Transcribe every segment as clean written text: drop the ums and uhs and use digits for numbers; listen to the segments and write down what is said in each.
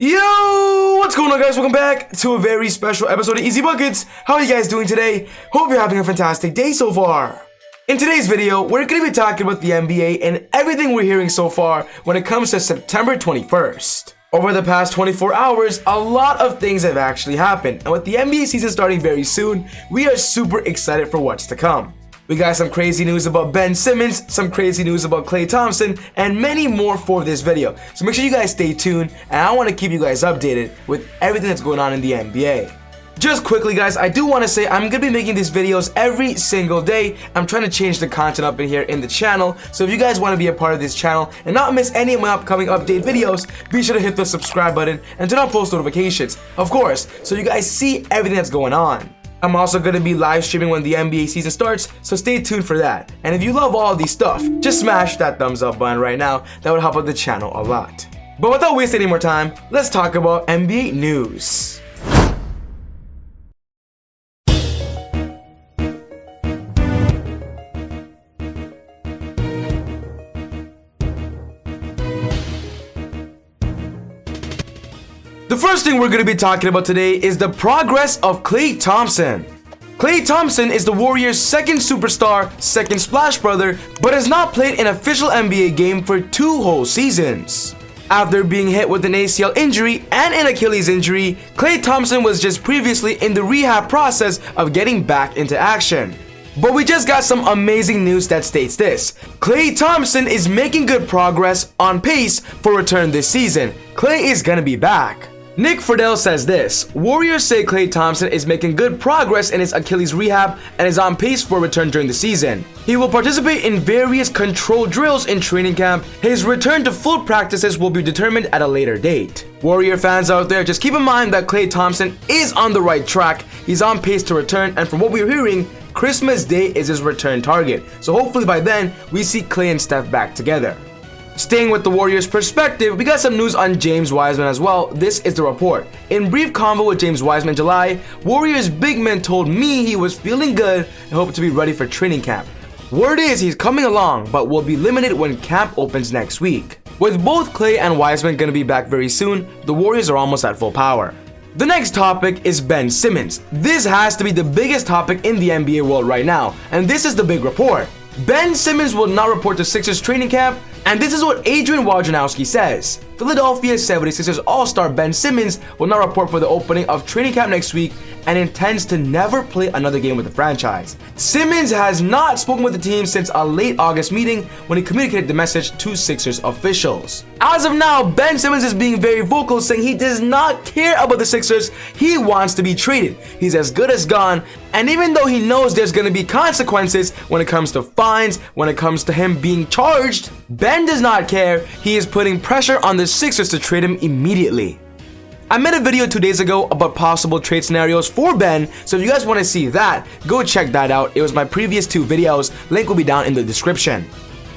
Yo, what's going on, guys? Welcome back to a very special episode of Easy Buckets. How are you guys doing today? Hope you're having a fantastic day so far. In today's video, we're going to be talking about the NBA and everything we're hearing so far when it comes to September 21st. Over the past 24 hours, a lot of things have actually happened, and with the NBA season starting very soon, we are super excited for what's to come. We got some crazy news about Ben Simmons, some crazy news about Klay Thompson, and many more for this video. So make sure you guys stay tuned, and I want to keep you guys updated with everything that's going on in the NBA. Just quickly, guys, I do want to say I'm going to be making these videos every single day. I'm trying to change the content up in here in the channel. So if you guys want to be a part of this channel and not miss any of my upcoming update videos, be sure to hit the subscribe button and turn on post notifications, of course, so you guys see everything that's going on. I'm also going to be live streaming when the NBA season starts, so stay tuned for that. And if you love all of these stuff, just smash that thumbs up button right now. That would help out the channel a lot. But without wasting any more time, let's talk about NBA news. The first thing we're going to be talking about today is the progress of Klay Thompson. Klay Thompson is the Warriors' second superstar, second Splash Brother, but has not played an official NBA game for 2 whole seasons. After being hit with an ACL injury and an Achilles injury, Klay Thompson was just previously in the rehab process of getting back into action. But we just got some amazing news that states this: Klay Thompson is making good progress, on pace for return this season. Klay is gonna be back. Nick Friedel says this: Warriors say Klay Thompson is making good progress in his Achilles rehab and is on pace for a return during the season. He will participate in various controlled drills in training camp. His return to full practices will be determined at a later date. Warrior fans out there, just keep in mind that Klay Thompson is on the right track. He's on pace to return, and from what we're hearing, Christmas Day is his return target. So hopefully by then, we see Klay and Steph back together. Staying with the Warriors' perspective, we got some news on James Wiseman as well. This is the report. In brief convo with James Wiseman in July, Warriors big man told me he was feeling good and hoped to be ready for training camp. Word is he's coming along, but will be limited when camp opens next week. With both Klay and Wiseman going to be back very soon, the Warriors are almost at full power. The next topic is Ben Simmons. This has to be the biggest topic in the NBA world right now, and this is the big report. Ben Simmons will not report to Sixers training camp, and this is what Adrian Wojnarowski says. Philadelphia 76ers All-Star Ben Simmons will not report for the opening of training camp next week and intends to never play another game with the franchise. Simmons has not spoken with the team since a late August meeting when he communicated the message to Sixers officials. As of now, Ben Simmons is being very vocal, saying he does not care about the Sixers. He wants to be traded. He's as good as gone, and even though he knows there's going to be consequences when it comes to fines, when it comes to him being charged, Ben does not care. He is putting pressure on the Sixers to trade him immediately. I made a video 2 days ago about possible trade scenarios for Ben, so if you guys want to see that, go check that out. It was my previous 2 videos, link will be down in the description.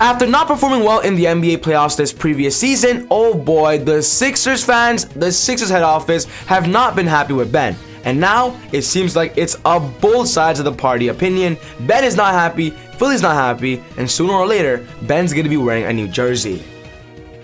After not performing well in the NBA playoffs this previous season, oh boy, the Sixers fans, the Sixers head office have not been happy with Ben. And now, it seems like it's a both sides of the party opinion. Ben is not happy, Philly's not happy, and sooner or later, Ben's going to be wearing a new jersey.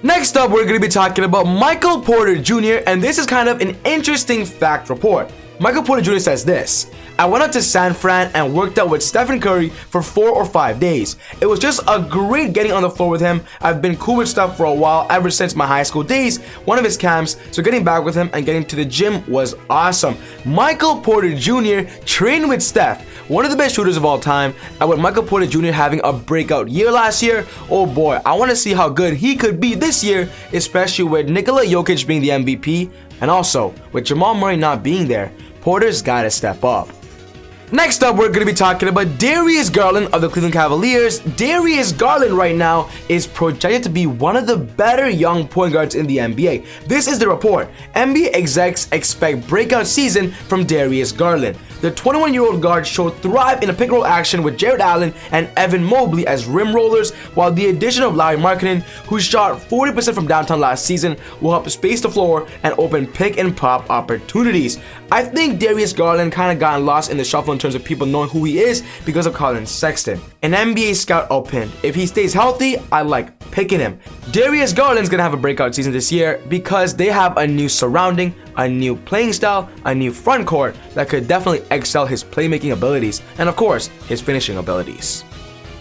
Next up, we're going to be talking about Michael Porter Jr., and this is kind of an interesting fact report. Michael Porter Jr. says this: I went out to San Fran and worked out with Stephen Curry for 4 or 5 days. It was just a great getting on the floor with him. I've been cool with Steph for a while, ever since my high school days, one of his camps, so getting back with him and getting to the gym was awesome. Michael Porter Jr. trained with Steph, one of the best shooters of all time, and with Michael Porter Jr. having a breakout year last year, oh boy, I want to see how good he could be this year, especially with Nikola Jokic being the MVP, and also with Jamal Murray not being there. Porter's gotta step up. Next up, we're going to be talking about Darius Garland of the Cleveland Cavaliers. Darius Garland right now is projected to be one of the better young point guards in the NBA. This is the report. NBA execs expect breakout season from Darius Garland. The 21-year-old guard showed thrive in a pick-and-roll action with Jared Allen and Evan Mobley as rim rollers, while the addition of Lauri Markkanen, who shot 40% from downtown last season, will help space the floor and open pick-and-pop opportunities. I think Darius Garland kind of got lost in the shuffle in terms of people knowing who he is because of Colin Sexton. An NBA scout opined, if he stays healthy, I like picking him. Darius Garland's gonna have a breakout season this year because they have a new surrounding, a new playing style, a new front court that could definitely excel his playmaking abilities and of course his finishing abilities.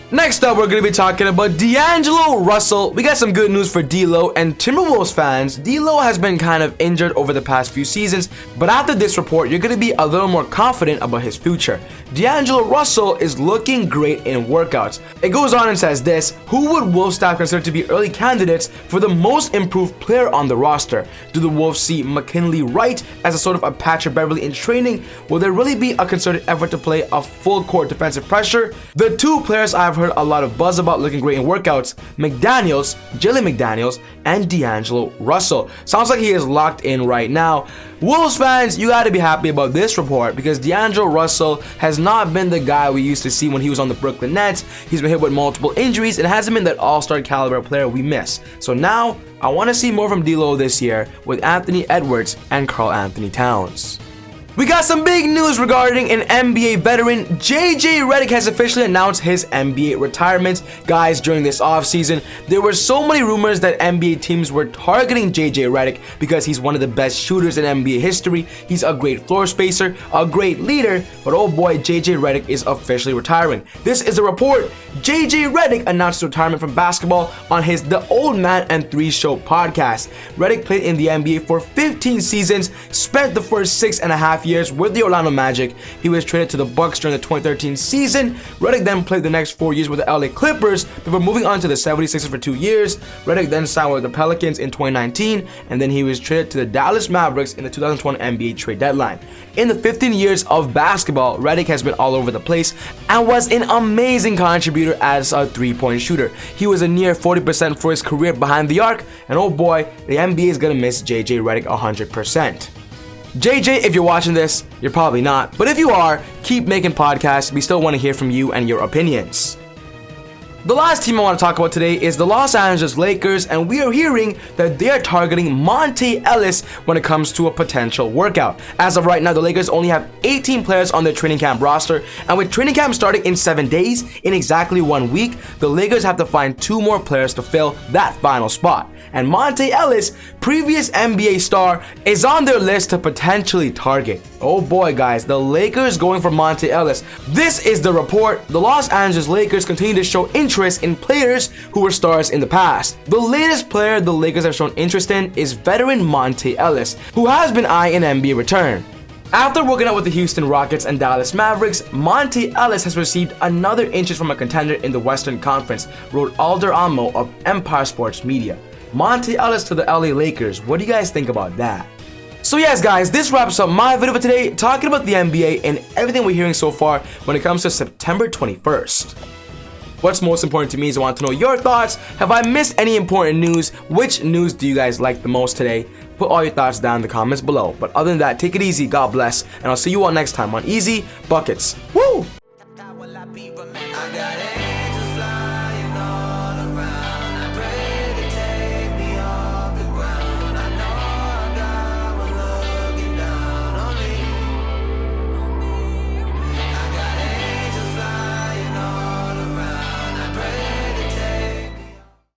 Next up, we're going to be talking about DAngelo Russell. We got some good news for D'Lo and Timberwolves fans. D'Lo has been kind of injured over the past few seasons, but after this report, you're going to be a little more confident about his future. DAngelo Russell is looking great in workouts. It goes on and says this: who would Wolves staff consider to be early candidates for the most improved player on the roster? Do the Wolves see McKinley Wright as a sort of a Patrick Beverley in training? Will there really be a concerted effort to play a full court defensive pressure? The two players I've heard a lot of buzz about looking great in workouts: Jalen McDaniels, and DAngelo Russell. Sounds like he is locked in right now. Wolves fans, you gotta be happy about this report because DAngelo Russell has not been the guy we used to see when he was on the Brooklyn Nets. He's been hit with multiple injuries and hasn't been that all-star caliber player we miss. So now, I want to see more from D'Lo this year with Anthony Edwards and Karl Anthony Towns. We got some big news regarding an NBA veteran. JJ Redick has officially announced his NBA retirement. Guys, during this offseason, there were so many rumors that NBA teams were targeting JJ Redick because he's one of the best shooters in NBA history. He's a great floor spacer, a great leader, but oh boy, JJ Redick is officially retiring. This is a report. JJ Redick announced his retirement from basketball on his The Old Man and Three Show podcast. Redick played in the NBA for 15 seasons, spent the first 6.5 years with the Orlando Magic. He was traded to the Bucks during the 2013 season. Redick then played the next 4 years with the LA Clippers before moving on to the 76ers for 2 years. Redick then signed with the Pelicans in 2019, and then he was traded to the Dallas Mavericks in the 2020 NBA trade deadline. In the 15 years of basketball, Redick has been all over the place and was an amazing contributor as a three-point shooter. He was a near 40% for his career behind the arc, and oh boy, the NBA is gonna miss JJ Redick 100%. JJ, if you're watching this, you're probably not, but if you are, keep making podcasts. We still want to hear from you and your opinions. The last team I want to talk about today is the Los Angeles Lakers, and we are hearing that they are targeting Monte Ellis when it comes to a potential workout. As of right now, the Lakers only have 18 players on their training camp roster, and with training camp starting in 7 days, in exactly 1 week, the Lakers have to find 2 more players to fill that final spot. And Monte Ellis, previous NBA star, is on their list to potentially target. Oh boy, guys, the Lakers going for Monte Ellis. This is the report. The Los Angeles Lakers continue to show interest in players who were stars in the past. The latest player the Lakers have shown interest in is veteran Monte Ellis, who has been eyeing an NBA return. After working out with the Houston Rockets and Dallas Mavericks, Monte Ellis has received another interest from a contender in the Western Conference, wrote Alder Amo of Empire Sports Media. Monte Ellis to the LA Lakers. What do you guys think about that? So yes, guys, this wraps up my video for today, talking about the NBA and everything we're hearing so far when it comes to September 21st. What's most important to me is I want to know your thoughts. Have I missed any important news? Which news do you guys like the most today? Put all your thoughts down in the comments below. But other than that, take it easy, God bless, and I'll see you all next time on Easy Buckets. Woo!